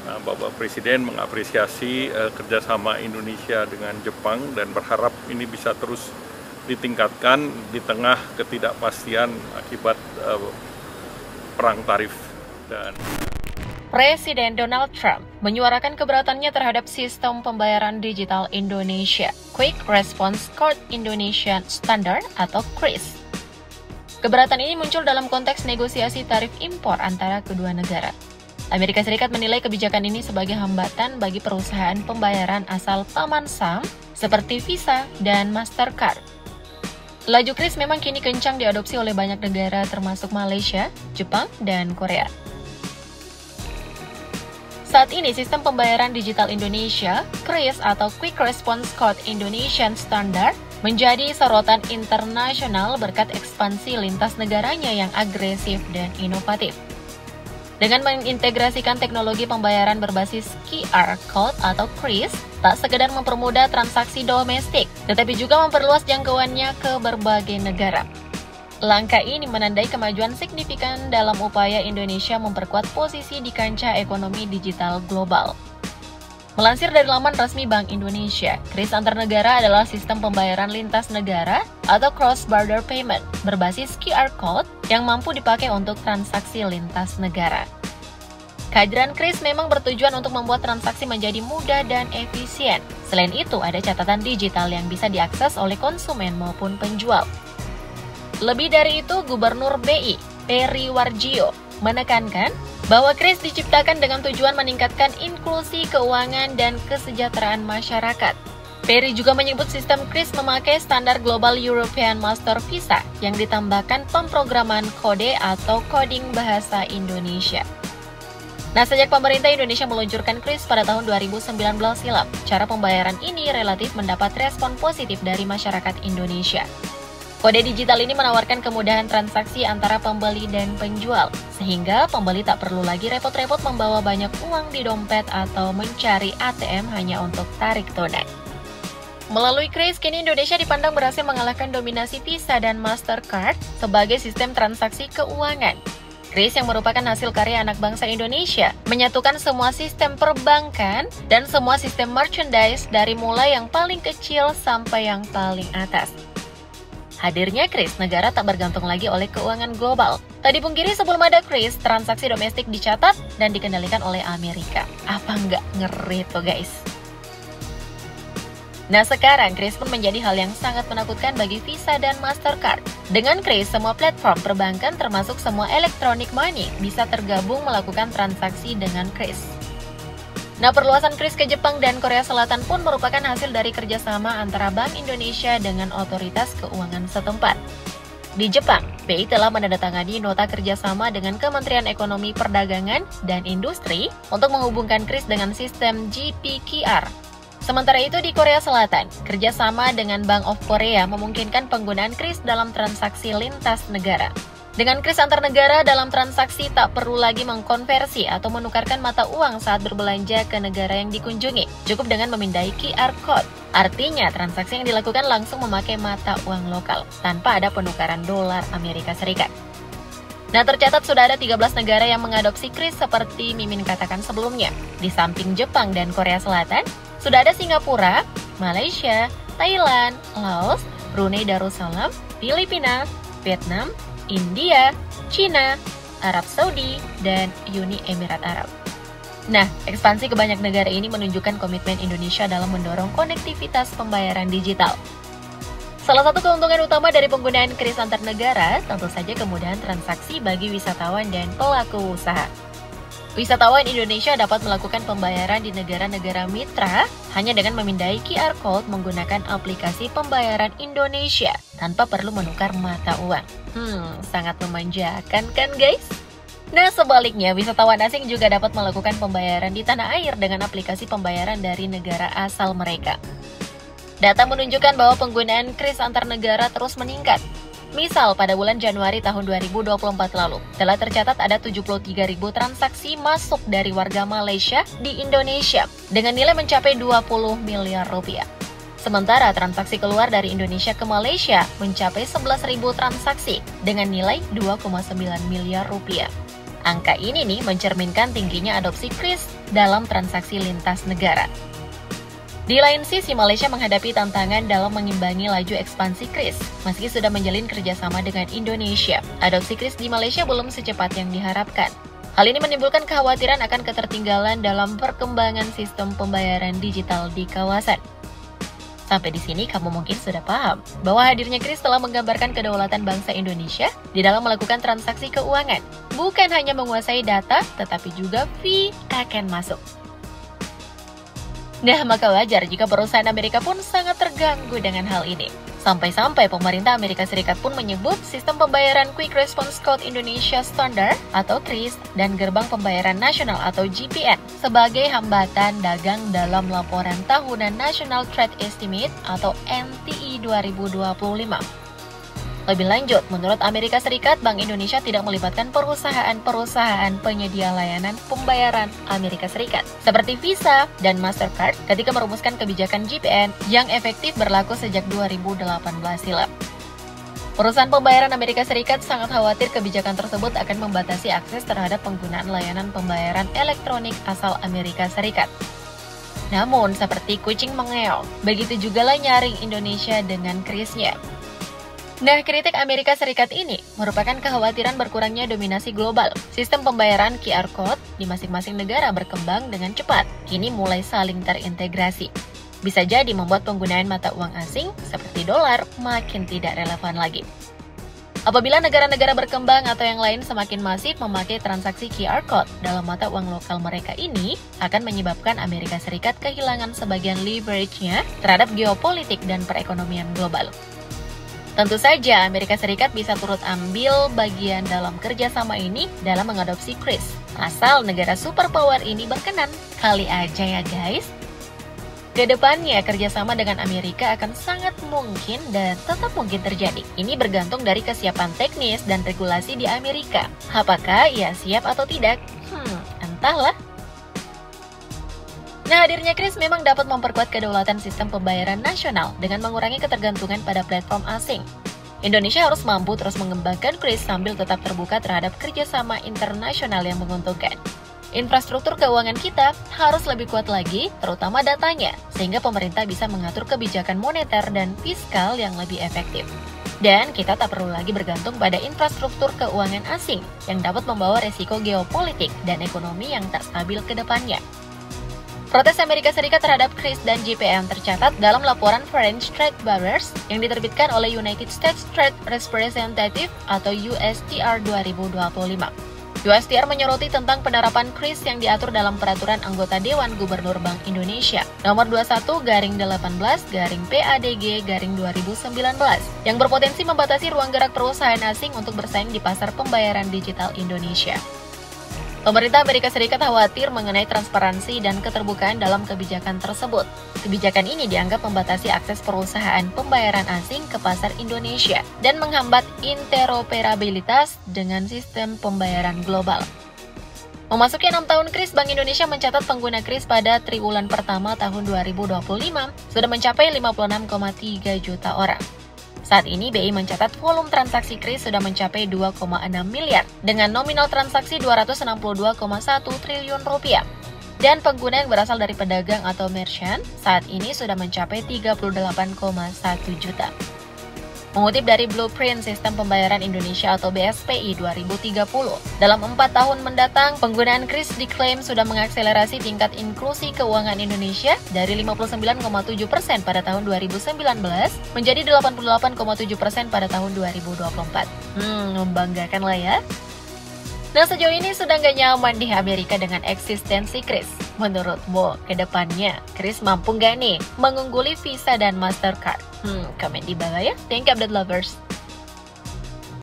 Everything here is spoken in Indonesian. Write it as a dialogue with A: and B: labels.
A: Bapak Presiden mengapresiasi kerjasama Indonesia dengan Jepang dan berharap ini bisa terus ditingkatkan di tengah ketidakpastian akibat perang tarif.
B: Presiden Donald Trump menyuarakan keberatannya terhadap sistem pembayaran digital Indonesia, Quick Response Card Indonesian Standard atau QRIS. Keberatan ini muncul dalam konteks negosiasi tarif impor antara kedua negara. Amerika Serikat menilai kebijakan ini sebagai hambatan bagi perusahaan pembayaran asal paman SAM seperti Visa dan Mastercard. Laju QRIS memang kini kencang diadopsi oleh banyak negara termasuk Malaysia, Jepang, dan Korea. Saat ini sistem pembayaran digital Indonesia, QRIS atau Quick Response Code Indonesian Standard, menjadi sorotan internasional berkat ekspansi lintas negaranya yang agresif dan inovatif. Dengan mengintegrasikan teknologi pembayaran berbasis QR Code atau QRIS, tak sekedar mempermudah transaksi domestik, tetapi juga memperluas jangkauannya ke berbagai negara. Langkah ini menandai kemajuan signifikan dalam upaya Indonesia memperkuat posisi di kancah ekonomi digital global. Melansir dari laman resmi Bank Indonesia, QRIS antar negara adalah sistem pembayaran lintas negara atau cross-border payment berbasis QR Code yang mampu dipakai untuk transaksi lintas negara. Kehadiran QRIS memang bertujuan untuk membuat transaksi menjadi mudah dan efisien. Selain itu, ada catatan digital yang bisa diakses oleh konsumen maupun penjual. Lebih dari itu, Gubernur BI, Peri Warjio, menekankan bahwa QRIS diciptakan dengan tujuan meningkatkan inklusi keuangan dan kesejahteraan masyarakat. Peri juga menyebut sistem QRIS memakai standar Global European Master Visa yang ditambahkan pemrograman kode atau coding bahasa Indonesia. Nah, sejak pemerintah Indonesia meluncurkan QRIS pada tahun 2019 silam, cara pembayaran ini relatif mendapat respon positif dari masyarakat Indonesia. Kode digital ini menawarkan kemudahan transaksi antara pembeli dan penjual, sehingga pembeli tak perlu lagi repot-repot membawa banyak uang di dompet atau mencari ATM hanya untuk tarik tunai. Melalui QRIS, kini Indonesia dipandang berhasil mengalahkan dominasi Visa dan Mastercard sebagai sistem transaksi keuangan. QRIS yang merupakan hasil karya anak bangsa Indonesia, menyatukan semua sistem perbankan dan semua sistem merchandise dari mulai yang paling kecil sampai yang paling atas. Hadirnya QRIS, negara tak bergantung lagi oleh keuangan global. Tak dipungkiri sebelum ada QRIS, transaksi domestik dicatat dan dikendalikan oleh Amerika. Apa nggak ngeri tuh guys? Nah sekarang QRIS pun menjadi hal yang sangat menakutkan bagi Visa dan Mastercard. Dengan QRIS, semua platform perbankan termasuk semua electronic money bisa tergabung melakukan transaksi dengan QRIS. Nah, perluasan QRIS ke Jepang dan Korea Selatan pun merupakan hasil dari kerjasama antara Bank Indonesia dengan otoritas keuangan setempat. Di Jepang, BI telah menandatangani nota kerjasama dengan Kementerian Ekonomi Perdagangan dan Industri untuk menghubungkan QRIS dengan sistem GPQR. Sementara itu di Korea Selatan, kerjasama dengan Bank of Korea memungkinkan penggunaan QRIS dalam transaksi lintas negara. Dengan QRIS antar negara dalam transaksi tak perlu lagi mengkonversi atau menukarkan mata uang saat berbelanja ke negara yang dikunjungi. Cukup dengan memindai QR Code. Artinya transaksi yang dilakukan langsung memakai mata uang lokal tanpa ada penukaran dolar Amerika Serikat. Nah, tercatat sudah ada 13 negara yang mengadopsi QRIS seperti Mimin katakan sebelumnya. Di samping Jepang dan Korea Selatan, sudah ada Singapura, Malaysia, Thailand, Laos, Brunei Darussalam, Filipina, Vietnam, India, China, Arab Saudi, dan Uni Emirat Arab. Nah, ekspansi ke banyak negara ini menunjukkan komitmen Indonesia dalam mendorong konektivitas pembayaran digital. Salah satu keuntungan utama dari penggunaan QRIS antar negara tentu saja kemudahan transaksi bagi wisatawan dan pelaku usaha. Wisatawan Indonesia dapat melakukan pembayaran di negara-negara mitra hanya dengan memindai QR Code menggunakan aplikasi pembayaran Indonesia tanpa perlu menukar mata uang. Sangat memanjakan kan guys? Nah sebaliknya, wisatawan asing juga dapat melakukan pembayaran di tanah air dengan aplikasi pembayaran dari negara asal mereka. Data menunjukkan bahwa penggunaan QRIS antar negara terus meningkat. Misal, pada bulan Januari tahun 2024 lalu, telah tercatat ada 73.000 transaksi masuk dari warga Malaysia di Indonesia dengan nilai mencapai 20 miliar rupiah. Sementara transaksi keluar dari Indonesia ke Malaysia mencapai 11.000 transaksi dengan nilai 2,9 miliar rupiah. Angka ini nih mencerminkan tingginya adopsi Kris dalam transaksi lintas negara. Di lain sisi, Malaysia menghadapi tantangan dalam mengimbangi laju ekspansi Kris. Meski sudah menjalin kerjasama dengan Indonesia, adopsi Kris di Malaysia belum secepat yang diharapkan. Hal ini menimbulkan kekhawatiran akan ketertinggalan dalam perkembangan sistem pembayaran digital di kawasan. Sampai di sini kamu mungkin sudah paham bahwa hadirnya Kris telah menggambarkan kedaulatan bangsa Indonesia di dalam melakukan transaksi keuangan. Bukan hanya menguasai data, tetapi juga fee akan masuk. Nah, maka wajar jika perusahaan Amerika pun sangat terganggu dengan hal ini. Sampai-sampai pemerintah Amerika Serikat pun menyebut sistem pembayaran Quick Response Code Indonesia Standard atau KRIS dan gerbang pembayaran nasional atau GPN sebagai hambatan dagang dalam laporan tahunan National Trade Estimate atau NTE 2025. Lebih lanjut, menurut Amerika Serikat, Bank Indonesia tidak melibatkan perusahaan-perusahaan penyedia layanan pembayaran Amerika Serikat, seperti Visa dan Mastercard ketika merumuskan kebijakan GPN yang efektif berlaku sejak 2018 silam. Perusahaan pembayaran Amerika Serikat sangat khawatir kebijakan tersebut akan membatasi akses terhadap penggunaan layanan pembayaran elektronik asal Amerika Serikat. Namun, seperti kucing mengeong, begitu jugalah nyaring Indonesia dengan KRIS-nya. Nah, kritik Amerika Serikat ini merupakan kekhawatiran berkurangnya dominasi global. Sistem pembayaran QR Code di masing-masing negara berkembang dengan cepat, kini mulai saling terintegrasi. Bisa jadi membuat penggunaan mata uang asing seperti dolar makin tidak relevan lagi. Apabila negara-negara berkembang atau yang lain semakin masif memakai transaksi QR Code dalam mata uang lokal mereka ini, akan menyebabkan Amerika Serikat kehilangan sebagian leverage-nya terhadap geopolitik dan perekonomian global. Tentu saja, Amerika Serikat bisa turut ambil bagian dalam kerjasama ini dalam mengadopsi KRIS. Asal negara superpower ini berkenan. Kali aja ya guys. Kedepannya, kerjasama dengan Amerika akan sangat mungkin dan tetap mungkin terjadi. Ini bergantung dari kesiapan teknis dan regulasi di Amerika. Apakah ia siap atau tidak? Entahlah. Nah, hadirnya KRIS memang dapat memperkuat kedaulatan sistem pembayaran nasional dengan mengurangi ketergantungan pada platform asing. Indonesia harus mampu terus mengembangkan KRIS sambil tetap terbuka terhadap kerjasama internasional yang menguntungkan. Infrastruktur keuangan kita harus lebih kuat lagi, terutama datanya, sehingga pemerintah bisa mengatur kebijakan moneter dan fiskal yang lebih efektif. Dan kita tak perlu lagi bergantung pada infrastruktur keuangan asing yang dapat membawa resiko geopolitik dan ekonomi yang tak stabil ke depannya. Protes Amerika Serikat terhadap KRIS dan GPN tercatat dalam laporan Foreign Trade Barriers yang diterbitkan oleh United States Trade Representative atau USTR 2025. USTR menyoroti tentang penerapan KRIS yang diatur dalam Peraturan Anggota Dewan Gubernur Bank Indonesia Nomor 21/18/PADG/2019 yang berpotensi membatasi ruang gerak perusahaan asing untuk bersaing di pasar pembayaran digital Indonesia. Pemerintah Amerika Serikat khawatir mengenai transparansi dan keterbukaan dalam kebijakan tersebut. Kebijakan ini dianggap membatasi akses perusahaan pembayaran asing ke pasar Indonesia dan menghambat interoperabilitas dengan sistem pembayaran global. Memasuki 6 tahun KRIS, Bank Indonesia mencatat pengguna KRIS pada triwulan pertama tahun 2025 sudah mencapai 56,3 juta orang. Saat ini BI mencatat volume transaksi KRIS sudah mencapai 2,6 miliar dengan nominal transaksi 262,1 triliun rupiah. Dan pengguna yang berasal dari pedagang atau merchant saat ini sudah mencapai 38,1 juta. Mengutip dari Blueprint Sistem Pembayaran Indonesia atau BSPI 2030, dalam 4 tahun mendatang, penggunaan KRIS diklaim sudah mengakselerasi tingkat inklusi keuangan Indonesia dari 59,7% pada tahun 2019 menjadi 88,7% pada tahun 2024. Membanggakan lah ya. Nah, sejauh ini sudah nggak nyaman di Amerika dengan eksistensi KRIS. Menurutmu, ke depannya KRIS mampu nggak nih mengungguli Visa dan Mastercard? Komen di bawah ya. Thank you, update lovers.